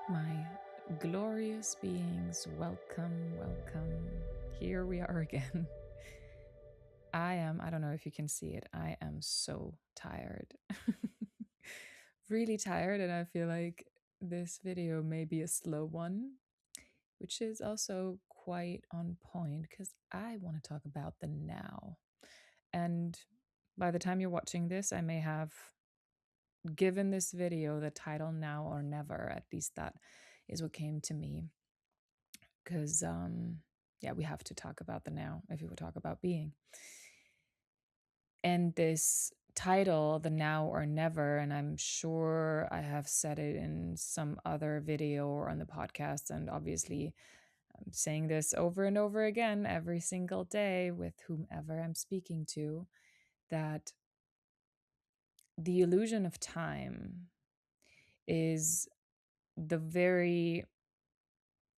My glorious beings, welcome, welcome. Here we are again. I don't know if you can see it, I am so tired. Really tired, and I feel like this video may be a slow one, which is also quite on point because I want to talk about the now. And by the time you're watching this, I may have given this video the title Now or Never. At least that is what came to me. Because, yeah, we have to talk about the now if we will talk about being. And this title, The Now or Never, and I'm sure I have said it in some other video or on the podcast, and obviously I'm saying this over and over again every single day with whomever I'm speaking to, that the illusion of time is the very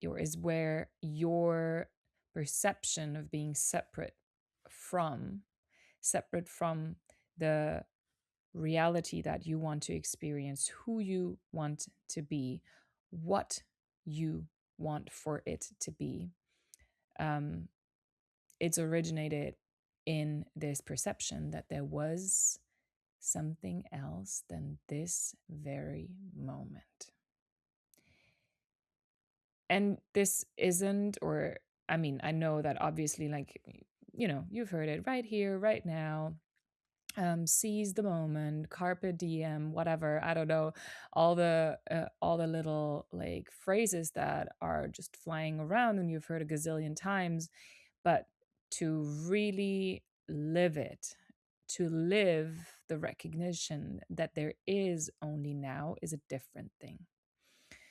or is where your perception of being separate from the reality that you want to experience, who you want to be, what you want for it to be. Um, it's originated in this perception that there was something else than this very moment. And this isn't, or I mean, I know that obviously, like, you've heard it right here, right now. Seize the moment, carpe diem, whatever. I don't know, all the little like phrases that are just flying around and you've heard a gazillion times. But to really live it, to live the recognition that there is only now is a different thing.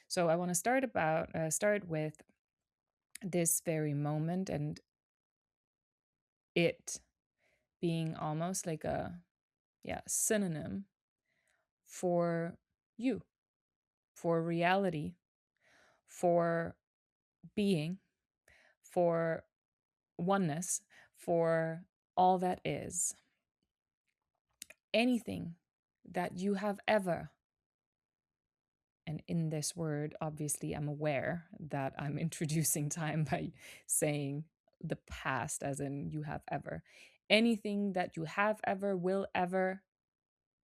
So I want to start with this very moment and it being almost like a synonym for you, for reality, for being, for oneness, for all that is. Anything that you have ever, and in this word, obviously, I'm aware that I'm introducing time by saying the past, as in you have ever. Anything that you have ever, will ever,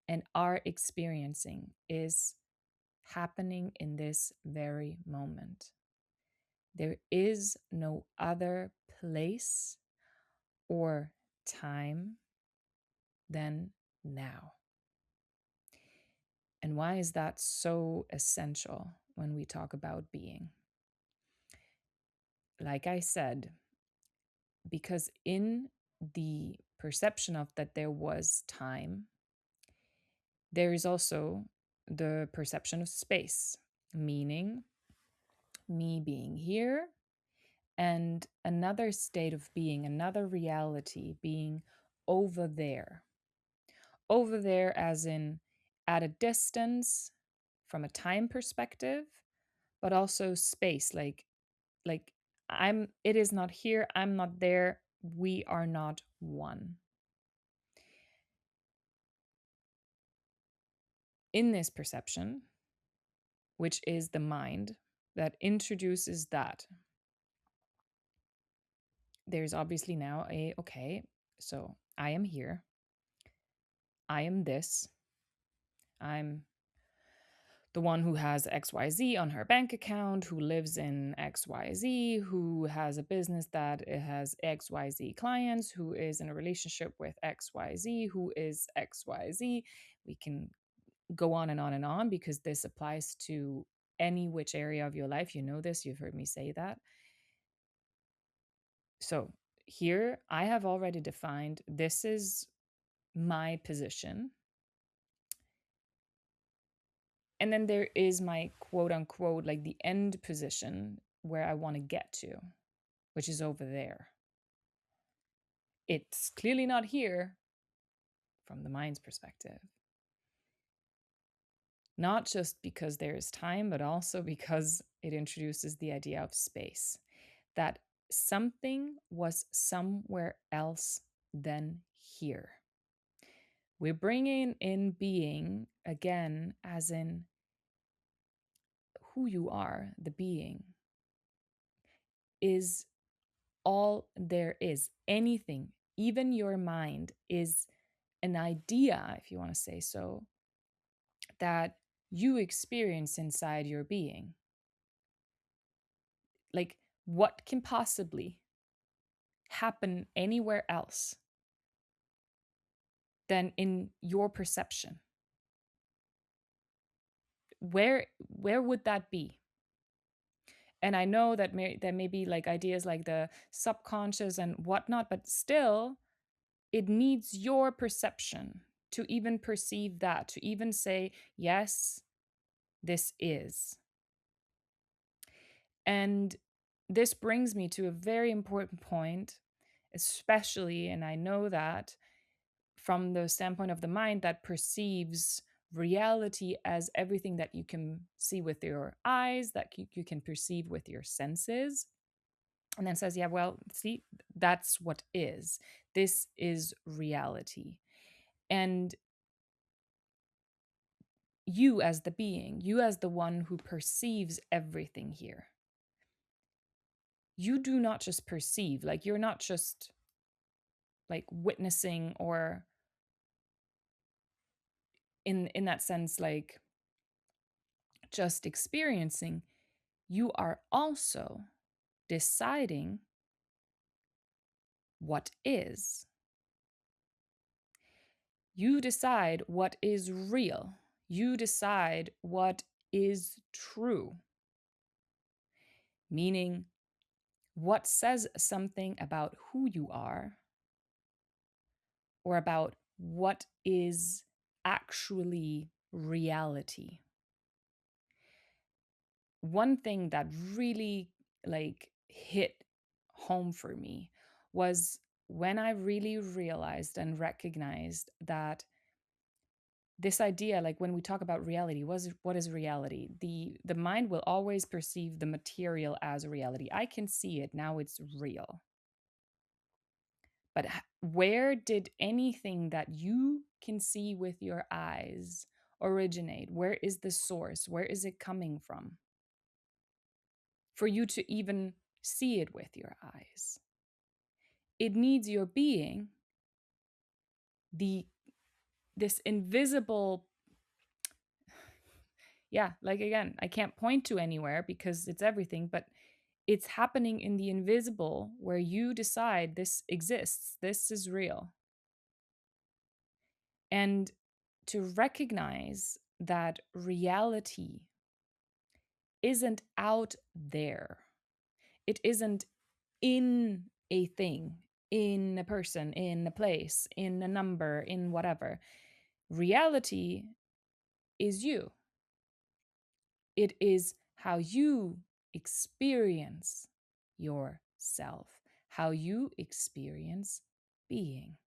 and are experiencing is happening in this very moment. There is no other place or time than now. And why is that so essential when we talk about being? Like I said, because in the perception of that there was time, there is also the perception of space, meaning me being here and another state of being, another reality being over there. Over there, as in at a distance from a time perspective, but also space. Like it is not here, I'm not there, we are not one. In this perception, which is the mind that introduces that, there's obviously now so I am here, I am this, I'm the one who has XYZ on her bank account, who lives in XYZ, who has a business that has XYZ clients, who is in a relationship with XYZ, who is XYZ. We can go on and on and on because this applies to any which area of your life. You know this, you've heard me say that. So here I have already defined this is my position. And then there is my quote unquote, like the end position where I want to get to, which is over there. It's clearly not here from the mind's perspective. Not just because there is time, but also because it introduces the idea of space, that something was somewhere else than here. We're bringing in being again, as in who you are, the being, is all there is. Anything, even your mind, is an idea, if you want to say so, that you experience inside your being. Like, what can possibly happen anywhere else than in your perception? Where would that be? And I know that there may be like ideas like the subconscious and whatnot, but still, it needs your perception to even perceive that, to even say, yes, this is. And this brings me to a very important point, especially, and I know that from the standpoint of the mind that perceives reality as everything that you can see with your eyes, that you can perceive with your senses, and then says, yeah, well, see, that's what is. This is reality. And you, as the being, you, as the one who perceives everything here, you do not just perceive, like, you're not just like witnessing or in that sense, like just experiencing. You are also deciding what is. You decide what is real. You decide what is true, meaning what says something about who you are or about what is actually reality. One thing that really like hit home for me was when I really realized and recognized that this idea, like when we talk about reality, what is reality? The mind will always perceive the material as reality. I can see it now, it's real. But where did anything that you can see with your eyes originate? Where is the source? Where is it coming from? For you to even see it with your eyes, it needs your being, the this invisible, yeah, like again, I can't point to anywhere because it's everything, but it's happening in the invisible where you decide this exists, this is real. And to recognize that reality isn't out there, it isn't in a thing, in a person, in a place, in a number, in whatever. Reality is you. It is how you experience yourself, how you experience being.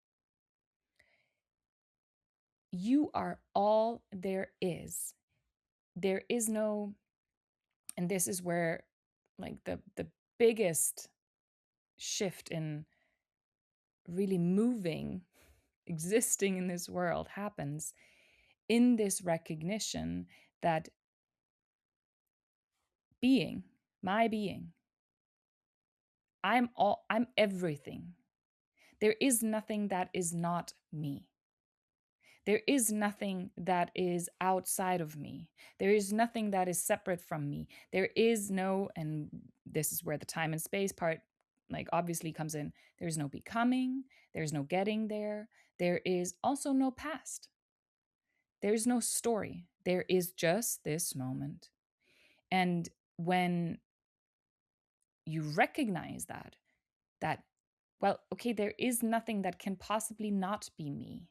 You are all there is. There is no, and this is where like the biggest shift in really moving, existing in this world happens in this recognition that being, my being, I'm everything. There is nothing that is not me. There is nothing that is outside of me. There is nothing that is separate from me. There is no, and this is where the time and space part like obviously comes in. There's no becoming, there's no getting there. There is also no past. There's no story. There is just this moment. And when you recognize that, well, okay, there is nothing that can possibly not be me.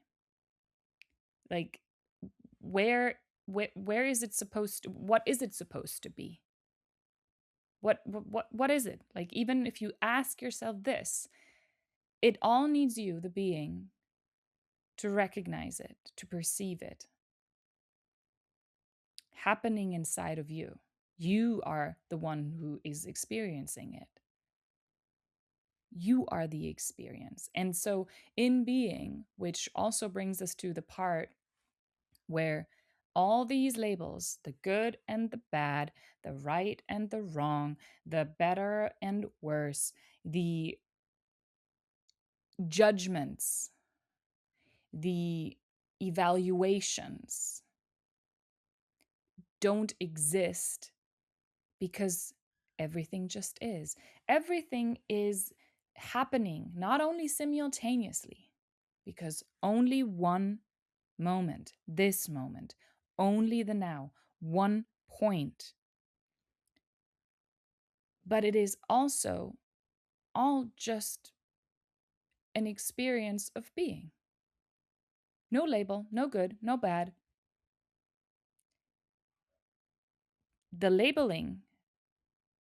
Like, where is it supposed to, what is it supposed to be? What is it? Like, even if you ask yourself this, it all needs you, the being, to recognize it, to perceive it happening inside of you. You are the one who is experiencing it. You are the experience. And so, in being, which also brings us to the part where all these labels, the good and the bad, the right and the wrong, the better and worse, the judgments, the evaluations don't exist because everything just is. Everything is happening not only simultaneously, because only one moment, this moment, only the now, one point. But it is also all just an experience of being. No label, no good, no bad. The labeling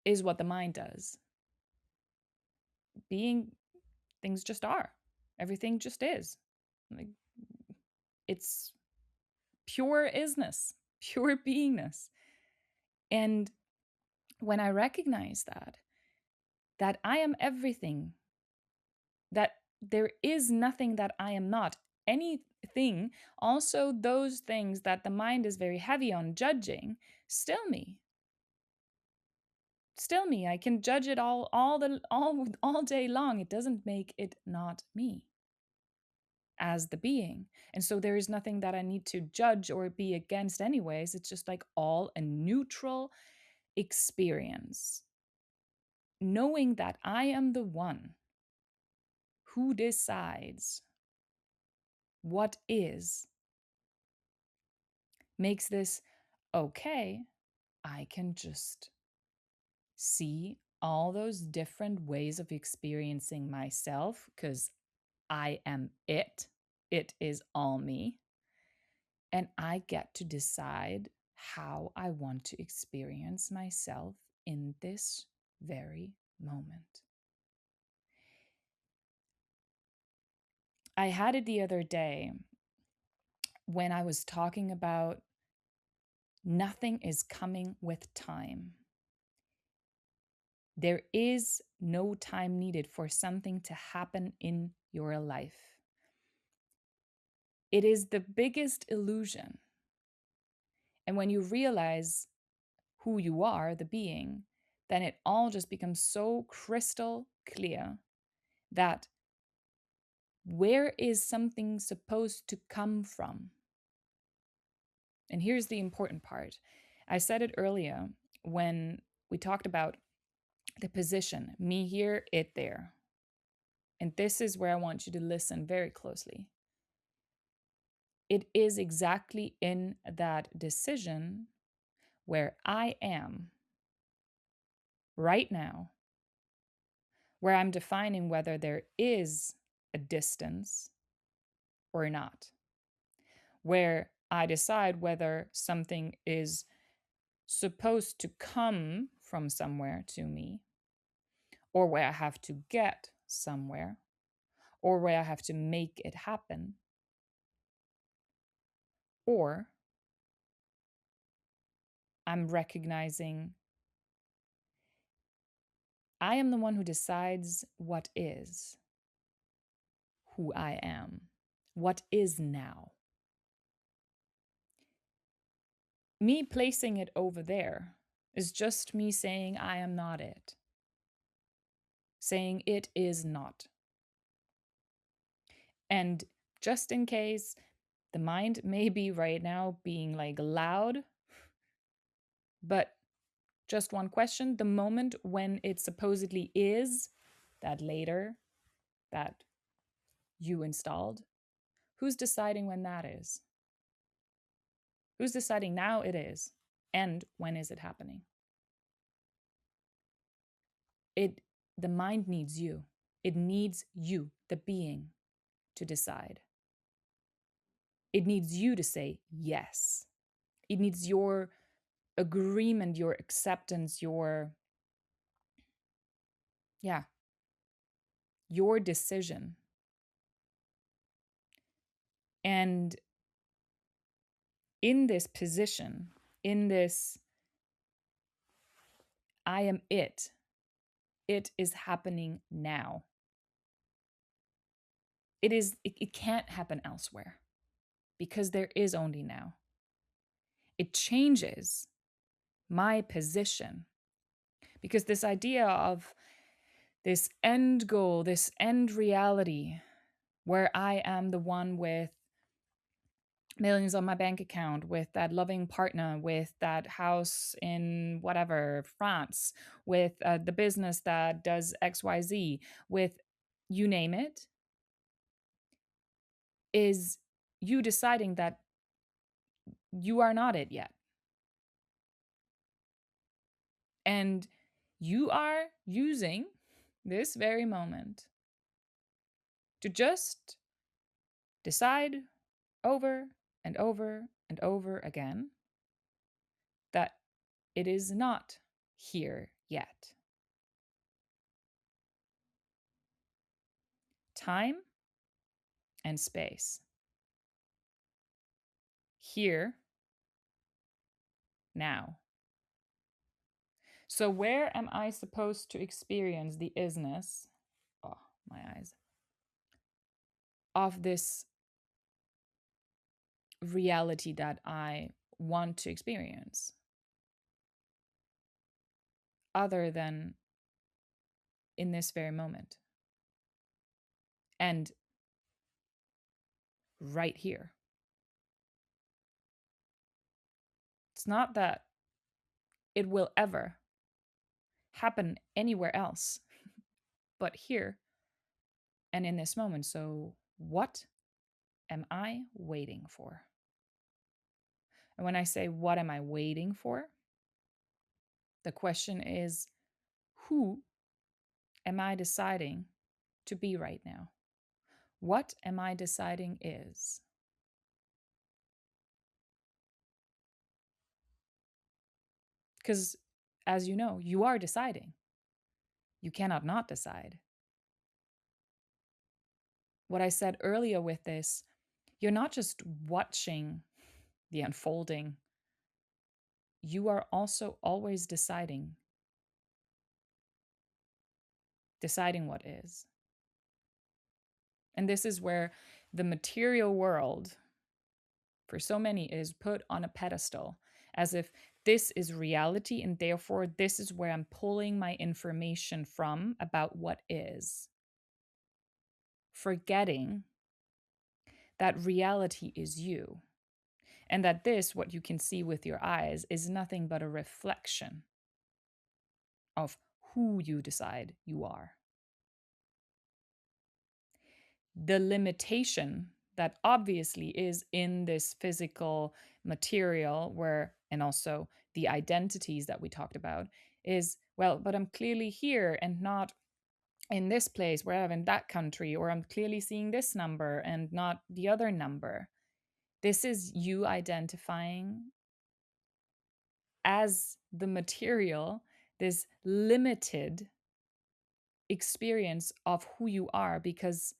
is what the mind does. Being, things just are. Everything just is. Like, it's pure isness, pure beingness. And when I recognize that I am everything, that there is nothing that I am not, anything, also those things that the mind is very heavy on judging, still me. Still me. I can judge it all day long. It doesn't make it not me as the being. And so there is nothing that I need to judge or be against anyways. It's just like all a neutral experience. Knowing that I am the one who decides what is makes this okay. I can just see all those different ways of experiencing myself because I am it. It is all me. And I get to decide how I want to experience myself in this very moment. I had it the other day when I was talking about nothing is coming with time. There is no time needed for something to happen in your life. It is the biggest illusion. And when you realize who you are, the being, then it all just becomes so crystal clear that where is something supposed to come from? And here's the important part. I said it earlier when we talked about the position, me here, it there. And this is where I want you to listen very closely. It is exactly in that decision where I am right now, where I'm defining whether there is a distance or not, where I decide whether something is supposed to come from somewhere to me, or where I have to get somewhere, or where I have to make it happen, or I'm recognizing I am the one who decides what is, who I am, what is now. Me placing it over there is just me saying I am not it, saying it is not. And just in case, the mind may be right now being like loud, but just one question, the moment when it supposedly is that later that you installed, who's deciding when that is? Who's deciding now it is? And when is it happening? It the mind needs you. It needs you, the being, to decide. It needs you to say yes. It needs your agreement, your acceptance, yeah, your decision. And in this position, in this I am it, it is happening now. It can't happen elsewhere because there is only now. it changes my position. Because this idea of this end goal, this end reality, where I am the one with millions on my bank account, with that loving partner, with that house in whatever, France, with the business that does XYZ, with you name it, is you deciding that you are not it yet. And you are using this very moment to just decide over and over and over again that it is not here yet. Time and space. Here, now. So, where am I supposed to experience the isness? Oh, my eyes. Of this reality that I want to experience, other than in this very moment and right here. It's not that it will ever happen anywhere else but here and in this moment. So, what am I waiting for? And when I say, what am I waiting for? The question is, who am I deciding to be right now? What am I deciding is? Because, as you know, you are deciding. You cannot not decide. What I said earlier with this, you're not just watching the unfolding, you are also always deciding what is. And this is where the material world, for so many, is put on a pedestal as if this is reality and therefore this is where I'm pulling my information from about what is. Forgetting that reality is you and that this, what you can see with your eyes, is nothing but a reflection of who you decide you are. The limitation that obviously is in this physical material where, and also the identities that we talked about, is, well, but I'm clearly here and not in this place where I'm in that country, or I'm clearly seeing this number and not the other number. This is you identifying as the material, this limited experience of who you are, because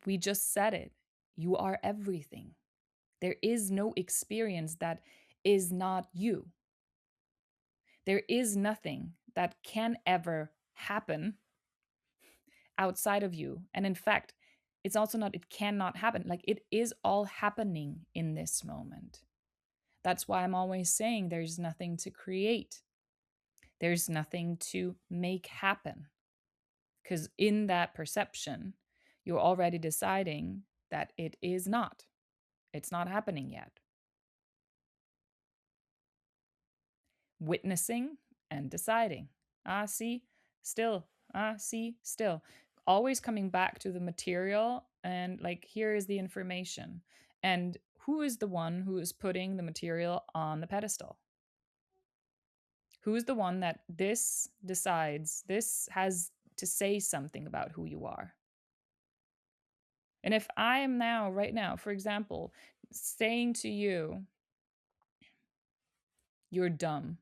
we just said it. You are everything. There is no experience that is not you. There is nothing that can ever happen outside of you. And in fact, it's also not, it cannot happen. Like, it is all happening in this moment. That's why I'm always saying there's nothing to create, there's nothing to make happen. Because in that perception, you're already deciding that it is not. It's not happening yet. Witnessing and deciding. See, still. See, still. Always coming back to the material and like, here is the information. And who is the one who is putting the material on the pedestal? Who is the one that this decides, this has to say something about who you are? And if I am now, right now, for example, saying to you, you're dumb,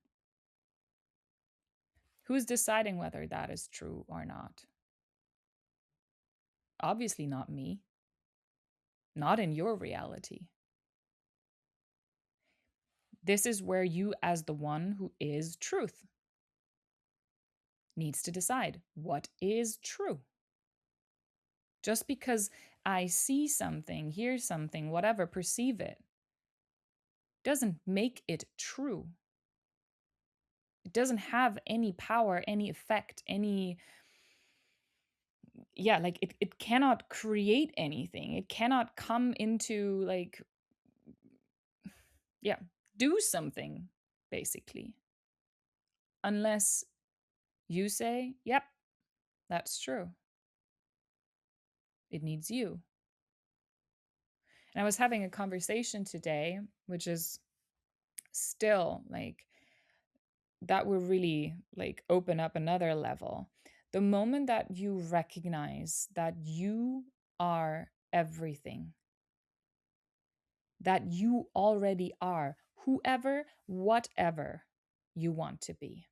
who's deciding whether that is true or not? Obviously not me, not in your reality. This is where you, as the one who is truth, needs to decide what is true. Just because I see something, hear something, whatever, perceive it, doesn't make it true. It doesn't have any power, any effect, any, yeah, like it cannot create anything. It cannot come into, like, yeah, do something, basically, unless you say, yep, that's true. It needs you. And I was having a conversation today, which is still like, that will really like open up another level. The moment that you recognize that you are everything, that you already are whoever, whatever you want to be,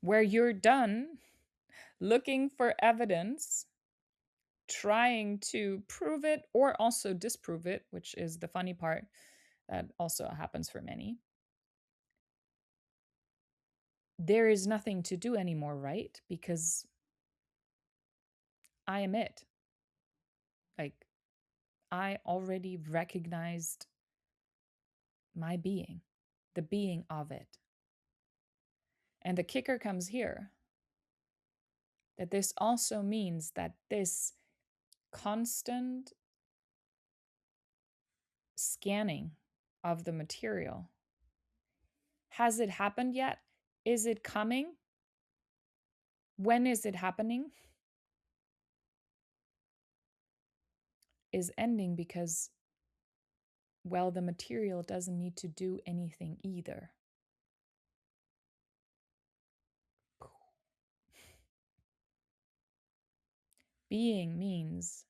where you're done looking for evidence, trying to prove it or also disprove it, which is the funny part that also happens for many. There is nothing to do anymore, right? Because I am it. Like, I already recognized my being, the being of it. And the kicker comes here, that this also means that this constant scanning of the material, has it happened yet? Is it coming? When is it happening? Is ending because, well, the material doesn't need to do anything either. Being means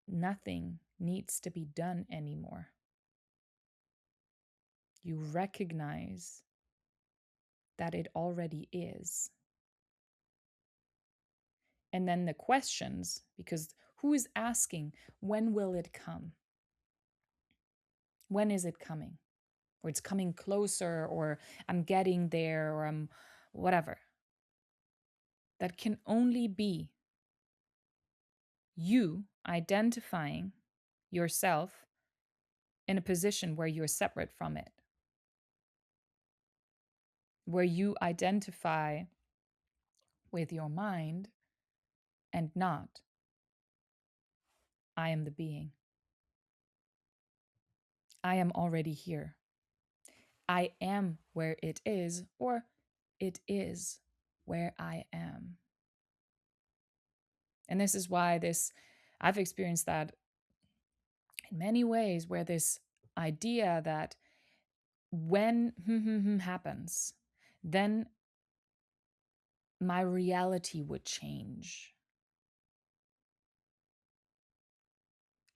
nothing needs to be done anymore. You recognize that it already is. And then the questions, because who is asking, when will it come? When is it coming? Or it's coming closer, or I'm getting there, or I'm whatever. That can only be you identifying yourself in a position where you're separate from it, where you identify with your mind and not, I am the being. I am already here. I am where it is, or it is where I am. And this is why I've experienced that in many ways, where this idea that when happens, then my reality would change.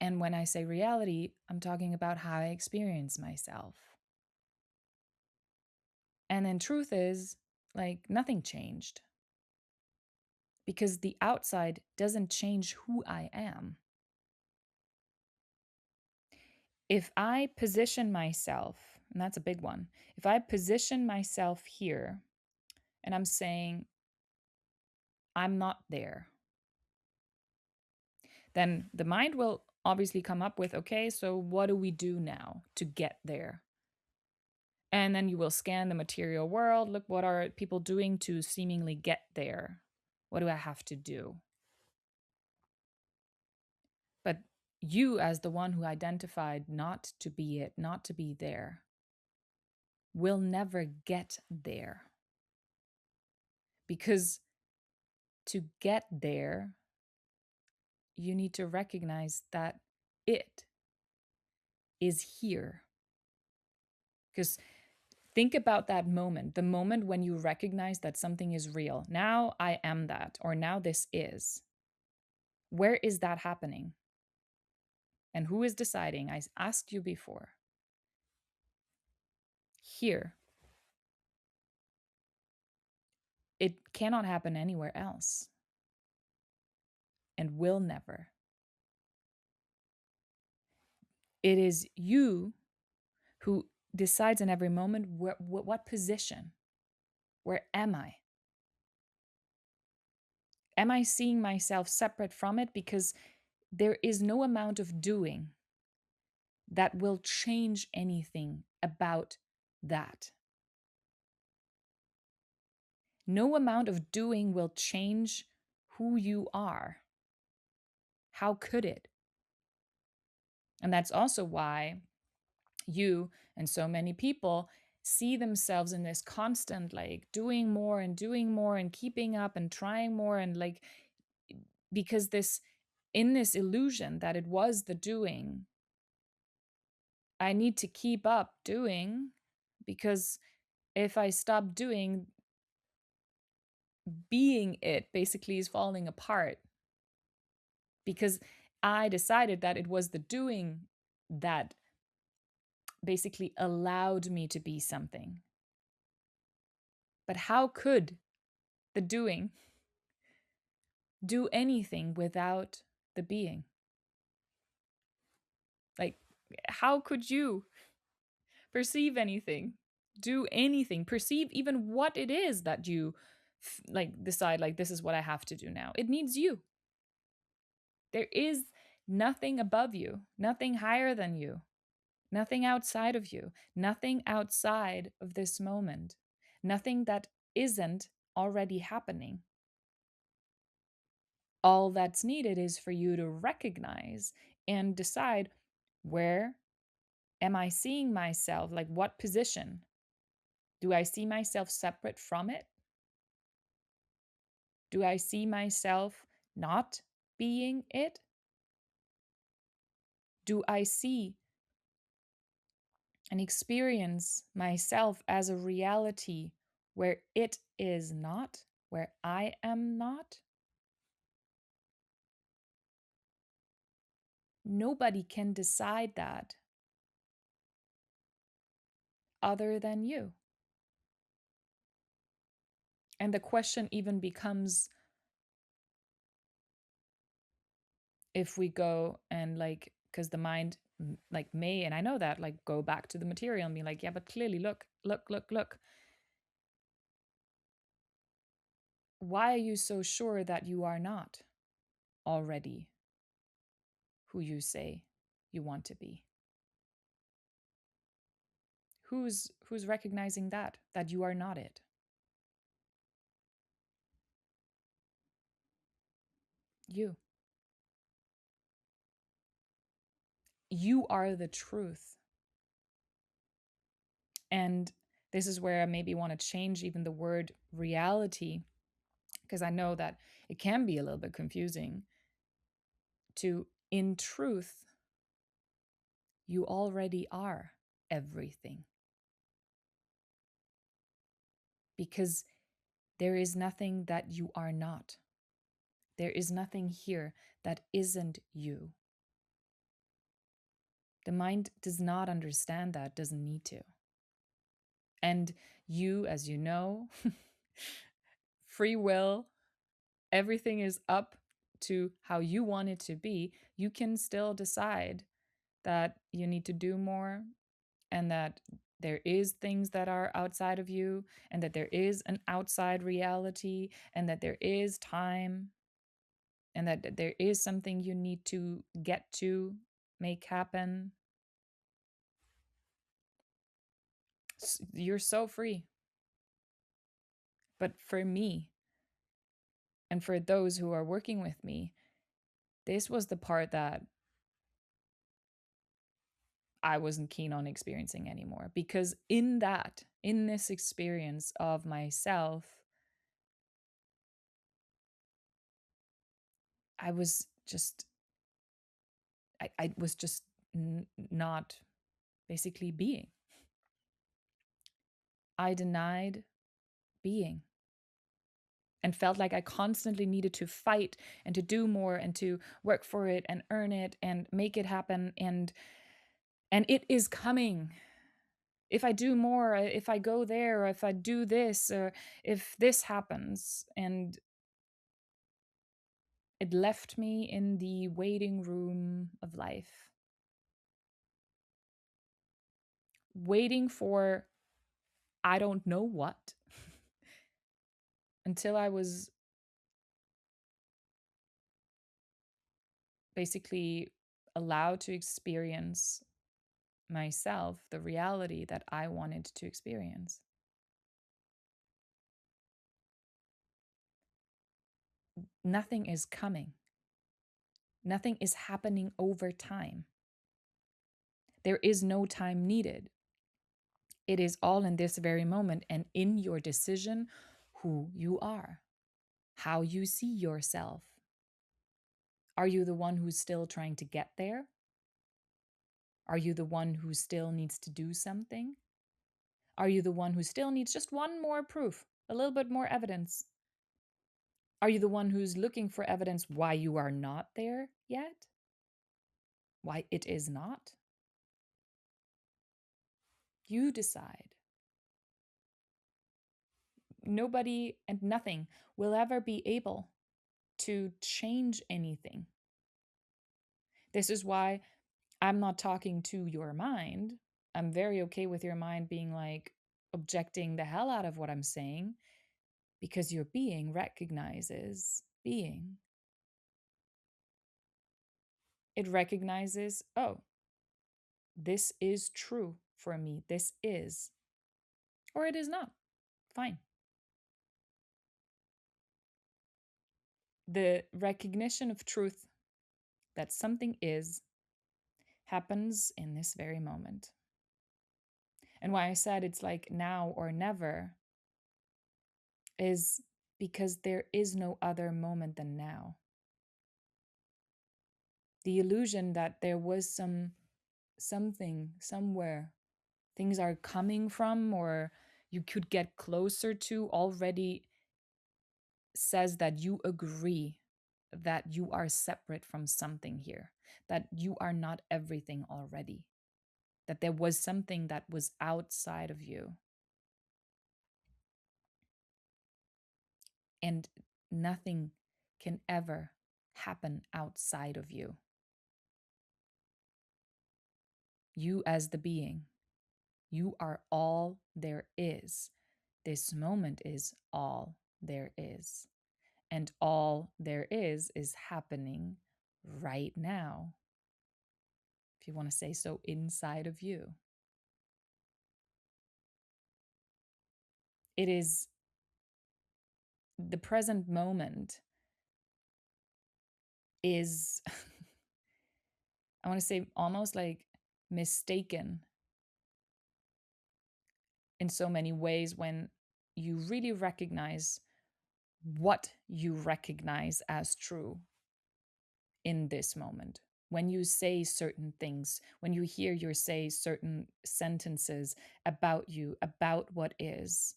And when I say reality, I'm talking about how I experience myself. And then truth is, like, nothing changed. Because the outside doesn't change who I am. If I position myself, and that's a big one, if I position myself here and I'm saying, I'm not there, then the mind will obviously come up with, okay, so what do we do now to get there? And then you will scan the material world. Look, what are people doing to seemingly get there? What do I have to do? But you, as the one who identified not to be it, not to be there, will never get there. Because to get there, you need to recognize that it is here. Because think about that moment, the moment when you recognize that something is real. Now I am that, or now this is. Where is that happening? And who is deciding? I asked you before. Here. It cannot happen anywhere else. And will never. It is you who decides in every moment what position. Where am I? Am I seeing myself separate from it? Because there is no amount of doing that will change anything about that. No amount of doing will change who you are. How could it? And that's also why you and so many people see themselves in this constant, like, doing more and keeping up and trying more, and like, because this, in this illusion that it was the doing, I need to keep up doing, because if I stop doing, being it basically is falling apart, because I decided that it was the doing that basically allowed me to be something. But how could the doing do anything without the being? Like, how could you perceive anything, do anything, perceive even what it is that you like decide, like, this is what I have to do now? It needs you. There is nothing above you, nothing higher than you, nothing outside of you, nothing outside of this moment, nothing that isn't already happening. All that's needed is for you to recognize and decide, where am I seeing myself? Like, what position? Do I see myself separate from it? Do I see myself not being it? Do I see and experience myself as a reality where it is not, where I am not? Nobody can decide that other than you. And the question even becomes, if we go and, like, because the mind, like, may, and I know that, like, go back to the material and be like, yeah, but clearly, look, look, look, look. Why are you so sure that you are not already who you say you want to be? Who's recognizing that you are not it? You. You are the truth. And this is where I maybe want to change even the word reality, because I know that it can be a little bit confusing, to, in truth, you already are everything. Because there is nothing that you are not. There is nothing here that isn't you. The mind does not understand that, doesn't need to. And you, as you know, free will, everything is up to how you want it to be. You can still decide that you need to do more, and that there is things that are outside of you, and that there is an outside reality, and that there is time, and that there is something you need to get to, make happen. You're so free. But for me, and for those who are working with me, this was the part that I wasn't keen on experiencing anymore. Because in this experience of myself, I was just, I was just not basically being. I denied being, and felt like I constantly needed to fight and to do more and to work for it and earn it and make it happen. And it is coming. If I do more, if I go there, or if I do this, or if this happens. And it left me in the waiting room of life, waiting for I don't know what, until I was basically allowed to experience myself the reality that I wanted to experience. Nothing is coming, nothing is happening over time. There is no time needed. It is all in this very moment and in your decision who you are, how you see yourself. Are you the one who's still trying to get there? Are you the one who still needs to do something? Are you the one who still needs just one more proof, a little bit more evidence? Are you the one who's looking for evidence why you are not there yet? Why it is not? You decide. Nobody and nothing will ever be able to change anything. This is why I'm not talking to your mind. I'm very okay with your mind being like objecting the hell out of what I'm saying because your being recognizes being. It recognizes, oh, this is true for me. This is, or it is not. Fine. The recognition of truth that something is happens in this very moment. And why I said it's like now or never is because there is no other moment than now. The illusion that there was something somewhere things are coming from or you could get closer to already says that you agree that you are separate from something here, that you are not everything already, that there was something that was outside of you. And nothing can ever happen outside of you. You, as the being, you are all there is. This moment is all there is. And all there is happening right now. If you want to say so, inside of you. It is the present moment is, I want to say, almost like mistaken in so many ways when you really recognize what you recognize as true in this moment. When you say certain things, when you hear your say certain sentences about you, about what is,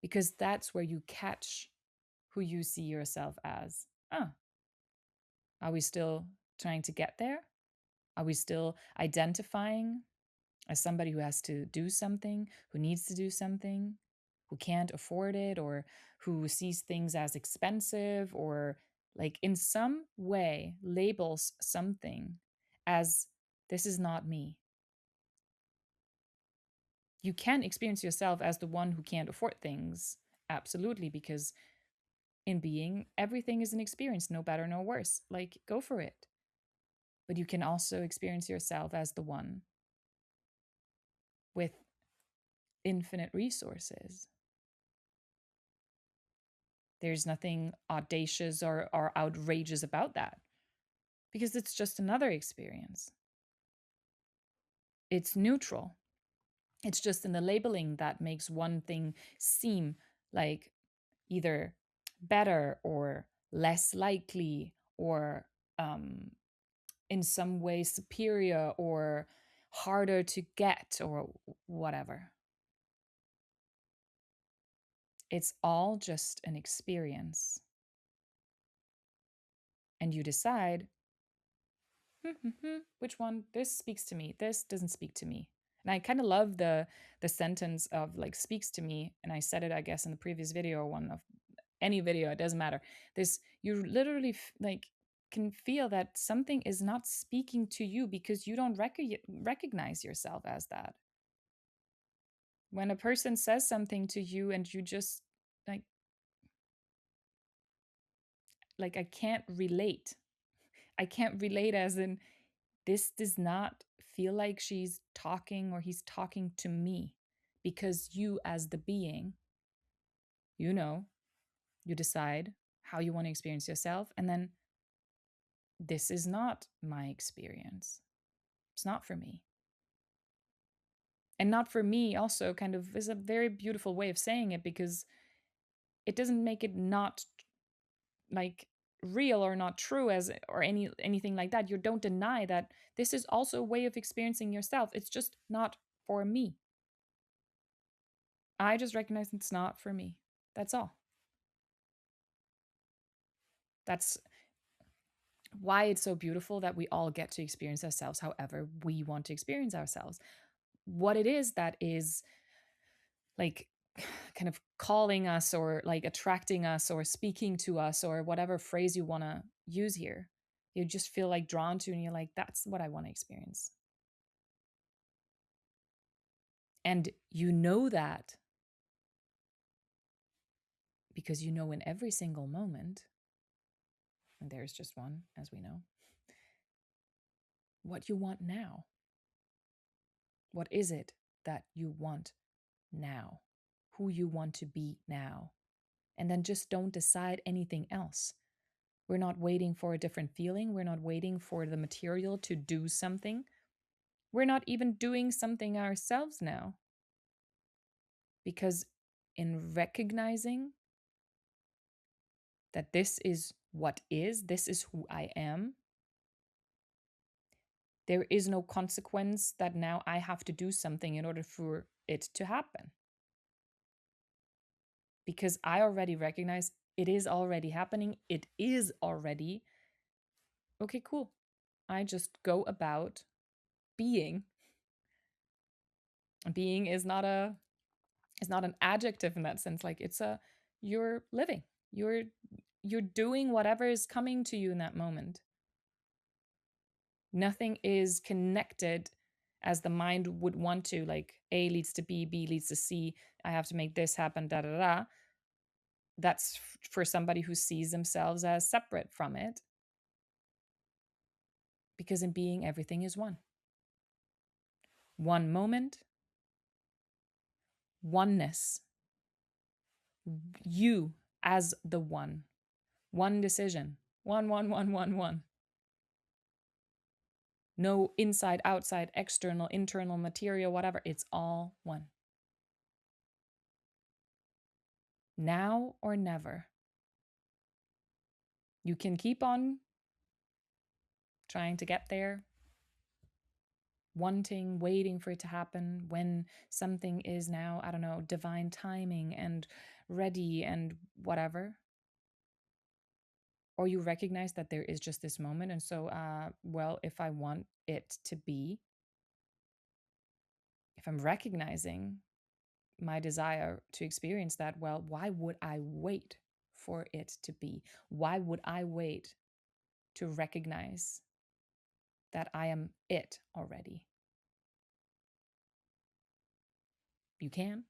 because that's where you catch who you see yourself as. Oh, are we still trying to get there? Are we still identifying as somebody who has to do something, who needs to do something, who can't afford it, or who sees things as expensive, or like in some way labels something as this is not me? You can experience yourself as the one who can't afford things, absolutely, because in being, everything is an experience, no better, no worse. Like, go for it. But you can also experience yourself as the one with infinite resources. There's nothing audacious or outrageous about that because it's just another experience. It's neutral. It's just in the labeling that makes one thing seem like either better or less likely or in some way superior or harder to get or whatever. It's all just an experience. And you decide, which one, this speaks to me, this doesn't speak to me. And I kind of love the sentence of like speaks to me. And I said it, I guess, in the previous video or one of any video, it doesn't matter. This, you literally like can feel that something is not speaking to you because you don't recognize yourself as that. When a person says something to you and you just like I can't relate. I can't relate as in this does not feel like she's talking or he's talking to me, because you, as the being, you know, you decide how you want to experience yourself. And then this is not my experience. It's not for me. And not for me also kind of is a very beautiful way of saying it, because it doesn't make it not like real or not true as or anything like that. You don't deny that this is also a way of experiencing yourself. It's just not for me. I just recognize it's not for me. That's all. That's why it's so beautiful that we all get to experience ourselves however we want to experience ourselves. What it is that is like kind of calling us or like attracting us or speaking to us or whatever phrase you want to use here, you just feel like drawn to and you're like, that's what I want to experience. And you know that because you know in every single moment, and there's just one, as we know, what you want now. What is it that you want now? Who you want to be now? And then just don't decide anything else. We're not waiting for a different feeling. We're not waiting for the material to do something. We're not even doing something ourselves now. Because in recognizing that this is what is, this is who I am, there is no consequence that now I have to do something in order for it to happen. Because I already recognize it is already happening. It is already. Okay, cool. I just go about being. Being is not an adjective in that sense. Like it's a you're living. You're doing whatever is coming to you in that moment. Nothing is connected as the mind would want to, like A leads to B leads to C. I have to make this happen, da da da. That's for somebody who sees themselves as separate from it. Because in being, everything is one. One moment, oneness. You as the one. One decision. One, one, one, one, one. No inside, outside, external, internal, material, whatever. It's all one. Now or never. You can keep on trying to get there, wanting, waiting for it to happen when something is now, I don't know, divine timing and ready and whatever. Or you recognize that there is just this moment. And so, well, if I want it to be, if I'm recognizing my desire to experience that, well, why would I wait for it to be? Why would I wait to recognize that I am it already? You can,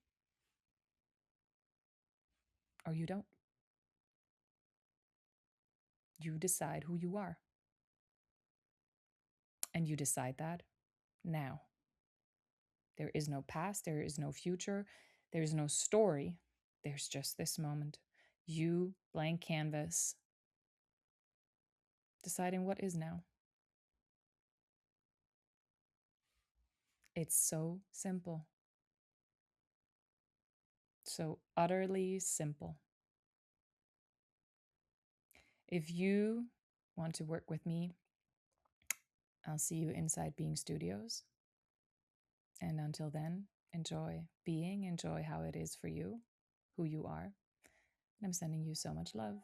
or you don't. You decide who you are. And you decide that now. There is no past, there is no future, there is no story. There's just this moment. You, blank canvas, deciding what is now. It's so simple. So utterly simple. If you want to work with me, I'll see you inside Being Studios. And until then, enjoy being, enjoy how it is for you, who you are. And I'm sending you so much love.